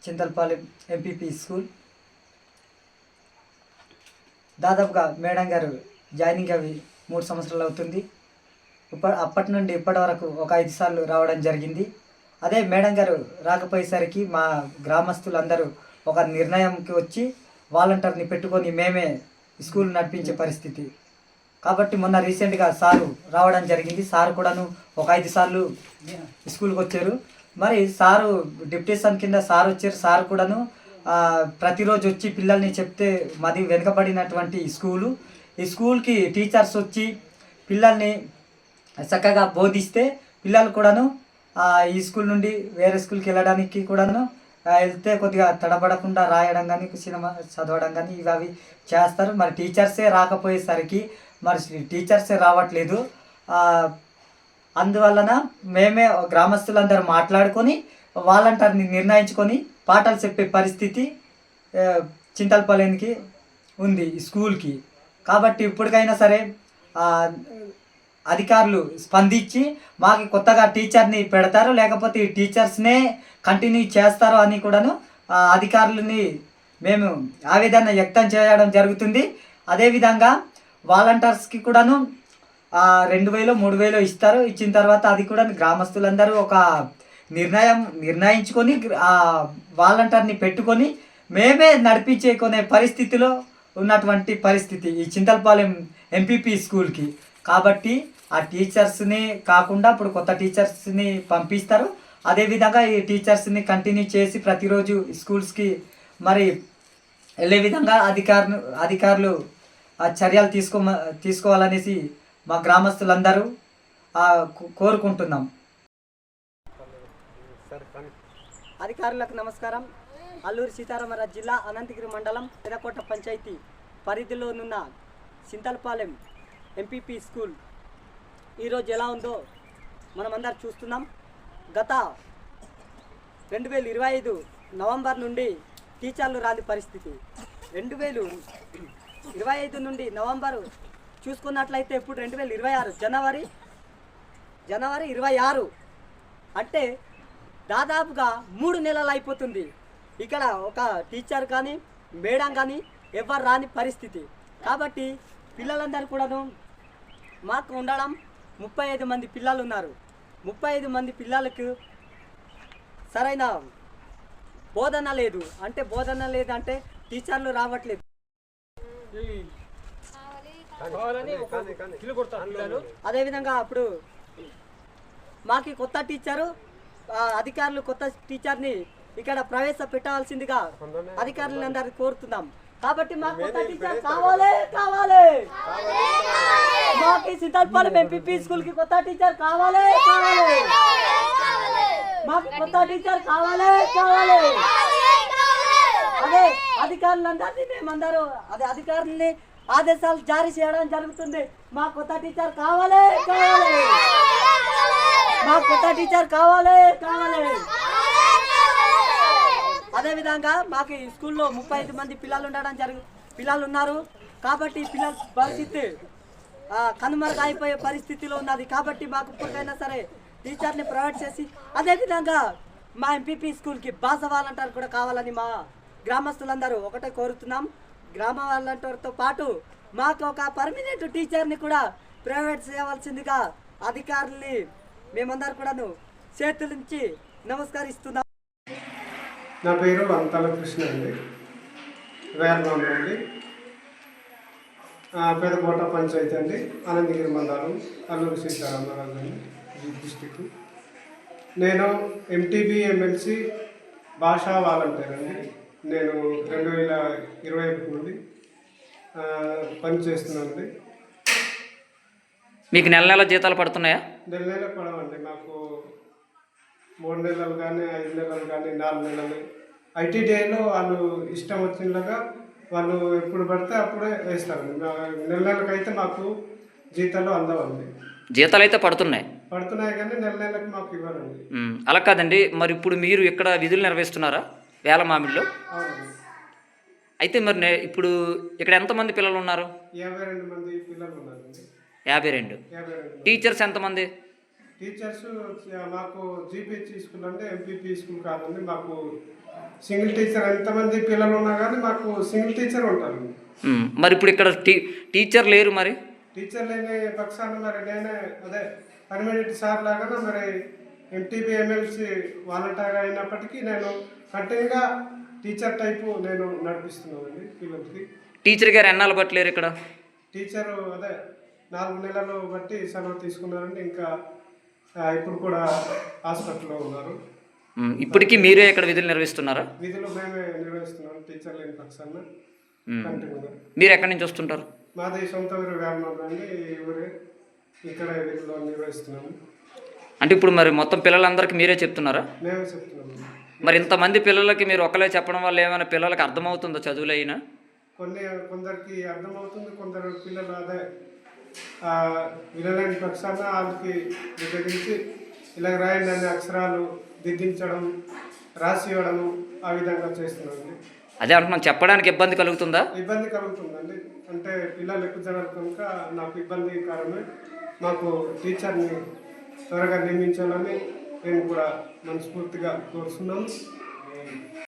Chintalapalem MPP school. దాదాపుగా madam గారు joining అవి 3 సంవత్సరాలు అవుతుంది. అప్పటి నుండి ఇప్పటి వరకు ఒక 5 సార్లు రావడం జరిగింది. అదే మేడం గారు రాకపోయేసరికి మా గ్రామస్తులందరూ ఒక నిర్ణయంకి వచ్చి వాలంటీర్ని పెట్టుకొని మేమే స్కూల్ నడిపించే పరిస్థితి. కాబట్టి మొన్న రీసెంట్గా సారు రావడం జరిగింది. సారు కూడాను ఒక 5 సార్లు స్కూల్కి వచ్చారు. మరి సారు డిప్యూటేషన్ కింద సారు వచ్చారు. సారు కూడాను ప్రతిరోజు వచ్చి పిల్లల్ని చెప్తే మాది వెనుకబడినటువంటి స్కూలు. ఈ స్కూల్కి టీచర్స్ వచ్చి పిల్లల్ని చక్కగా బోధిస్తే పిల్లలు కూడాను ఈ స్కూల్ నుండి వేరే స్కూల్కి వెళ్ళడానికి కూడాను వెళ్తే కొద్దిగా తడబడకుండా రాయడం కానీ సినిమా చదవడం కానీ ఇవి అవి చేస్తారు. మరి టీచర్సే రాకపోయేసరికి మరి టీచర్సే రావట్లేదు. అందువలన మేమే గ్రామస్తులందరూ మాట్లాడుకొని వాలంటీర్ని నిర్ణయించుకొని పాఠాలు చెప్పే పరిస్థితి చింతలపాలెంకి ఉంది స్కూల్కి. కాబట్టి ఇప్పటికైనా సరే అధికారులు స్పందించి మాకు కొత్తగా టీచర్ని పెడతారు, లేకపోతే ఈ టీచర్స్నే కంటిన్యూ చేస్తారు అని కూడాను అధికారులని మేము ఆవేదన వ్యక్తం చేయడం జరుగుతుంది. అదేవిధంగా వాలంటీర్స్కి కూడాను 2000 3000 ఇస్తారు. ఇచ్చిన తర్వాత అది కూడా గ్రామస్తులందరూ ఒక నిర్ణయించుకొని వాలంటీర్ని పెట్టుకొని మేమే నడిపించుకునే పరిస్థితిలో ఉన్నటువంటి పరిస్థితి ఈ చింతలపాలెం ఎంపీపీ స్కూల్కి. కాబట్టి ఆ టీచర్స్ని కాకుండా ఇప్పుడు కొత్త టీచర్స్ని పంపిస్తారు. అదేవిధంగా ఈ టీచర్స్ని కంటిన్యూ చేసి ప్రతిరోజు స్కూల్స్కి మరి వెళ్ళే విధంగా అధికారులు చర్యలు తీసుకోవాలనేసి మా గ్రామస్తులందరూ కోరుకుంటున్నాం. అధికారులకు నమస్కారం. అల్లూరి సీతారామరాజు జిల్లా అనంతగిరి మండలం పెదకోట పంచాయతీ పరిధిలోనున్న చింతలపాలెం ఎంపీపీ స్కూల్ ఈరోజు ఎలా ఉందో మనమందరం చూస్తున్నాం. గత 2025 నవంబర్ నుండి టీచర్లు రాని పరిస్థితి. 2025 నుండి నవంబరు చూసుకున్నట్లయితే ఇప్పుడు 2026 జనవరి 26 అంటే దాదాపుగా 3 నెలలు అయిపోతుంది. ఇక్కడ ఒక టీచర్ కానీ మేడం కానీ ఎవరు రాని పరిస్థితి. కాబట్టి పిల్లలందరూ కూడాను మాకు ఉండడం 35 మంది పిల్లలు ఉన్నారు. 35 మంది పిల్లలకు సరైన బోధన లేదంటే టీచర్లు రావట్లేదు. అదేవిధంగా అప్పుడు మాకు కొత్త టీచరు అధికారులు కొత్త టీచర్ని ఇక్కడ ప్రవేశపెట్టాల్సిందిగా అధికారులందరూ కోరుతున్నాం. కాబట్టి మాకు కొత్త టీచర్ కావాలి. మాకు చింతలపాలెం ఎంపీపీ స్కూల్ కి కొత్త టీచర్ కావాలి. మాకు కొత్త టీచర్ కావాలి. అదే అధికారులందరినీ మేమందరూ అధికారుల్ని ఆదేశాలు జారీ చేయడం జరుగుతుంది. మా కొత్త టీచర్ కావాలి. మా కొత్త టీచర్ కావాలి. అదేవిధంగా మాకు ఈ స్కూల్లో 35 మంది పిల్లలు ఉన్నారు. కాబట్టి పిల్లల భవిష్యత్తు కనుమరుగైపోయే పరిస్థితిలో ఉన్నది. కాబట్టి మాకు ఇప్పటికైనా సరే టీచర్ని ప్రొవైడ్ చేసి అదేవిధంగా మా ఎంపీపీ స్కూల్కి భాష వాలంటీర్ కూడా కావాలని మా గ్రామస్తులందరూ ఒకటే కోరుతున్నాం. గ్రామ వాలంటీర్తో పాటు మాకు ఒక పర్మనెంట్ టీచర్ని కూడా ప్రొవైడ్ చేయవలసిందిగా అధికారుల్ని మేమందరూ కూడాను చేతులుంచి నమస్కరిస్తున్నాం. నా పేరు అంతాల కృష్ణ అండి, వేర్మాన్ అండి, పెదకోట పంచాయతీ అండి, అనంతగిరి మండలం, అల్లూరి సీతారామరాజు అండి, డిస్టిక్. నేను ఎంటీబీ ఎమ్మెల్సీ భాషా వాలంటీర్ అండి. నేను 2021 నుండి పనిచేస్తున్నానండి. మీకు నెల జీతాలు పడుతున్నాయా? నెల పడవండి. మాకు 3 నెలలు కానీ 5 నెలలు కానీ 4 నెలలు ఐటీడీఏలో వాళ్ళు ఇష్టం వచ్చినలాగా వాళ్ళు ఎప్పుడు పడితే అప్పుడే వేస్తారండి. నెలలకైతే మాకు జీతాలు అందవండి. జీతాలు అయితే పడుతున్నాయి కానీ నెలకి మాకు ఇవ్వరండి. అలా కాదండి, మరి ఇప్పుడు మీరు ఇక్కడ విధులు నిర్వహిస్తున్నారా వేలమామిడిలో? అవునండి. అయితే మరి ఇప్పుడు ఇక్కడ ఎంతమంది పిల్లలు ఉన్నారు? 52 మంది పిల్లలు ఉన్నారండి. 52. టీచర్స్ ఎంతమంది? టీచర్స్ మాకు జీపీహెచ్ స్కూల్ అంటే ఎంపీపీ స్కూల్ కాదండి. మాకు సింగిల్ టీచర్, ఎంతమంది పిల్లలు ఉన్నా కానీ మాకు సింగిల్ టీచర్ ఉంటారు. మరి ఇప్పుడు ఇక్కడ టీచర్ లేరు మరి? టీచర్ లేని పక్షాన మరి నేనే అదే పర్మనెంట్ సార్ లాగా మరి ఎంటీపీ ఎమ్మెల్సీ వాలంటీర్ అయినప్పటికీ నేను కంటిన్యూగా టీచర్ టైపు నేను నడిపిస్తున్నానండి పిల్లలకి. టీచర్ గారు ఎన్నాళ్ళు పట్టలేరు ఇక్కడ? టీచరు అదే 4 నెలలు బట్టి సెలవు తీసుకున్నారండి. ఇంకా ఇప్పుడు కూడా హాస్పిటల్లో ఉన్నారు. ఇప్పటికీ మీరే ఇక్కడ విధులు నిర్వహిస్తున్నారా? విధులు మేమే నిర్వహిస్తున్నాం టీచర్ లేని పక్షాన కంటిన్యూగా. మీరు ఎక్కడి నుంచి వస్తుంటారు? మాది సొంత ఊరు వేమనూరు అండి. ఈ ఊరే ఇక్కడ విధులు నిర్వహిస్తున్నాము. అంటే ఇప్పుడు మరి మొత్తం పిల్లలందరికీ మీరే చెప్తున్నారా? మేమే చెప్తున్నాము. మరి ఇంతమంది పిల్లలకి మీరు ఒకలే చెప్పడం వల్ల ఏమైనా పిల్లలకి అర్థమవుతుందో చదువులు అయినా? కొందరికి అర్థమవుతుంది, కొందరు పిల్లలు అదే వినలేని పక్షాన వాళ్ళకి విభజించి ఇలా రాయండి అనే అక్షరాలు దిద్దించడం, రాసి ఇవ్వడం ఆ విధంగా చేస్తున్నామండి. అదే అంటున్నాను, చెప్పడానికి ఇబ్బంది కలుగుతుందా? ఇబ్బంది కలుగుతుందండి. అంటే పిల్లలు ఎక్కువ జనాలు కనుక నాకు ఇబ్బందికరమే. మాకు టీచర్ని త్వరగా నియమించాలని మేము కూడా మనస్ఫూర్తిగా కోరుతున్నాము.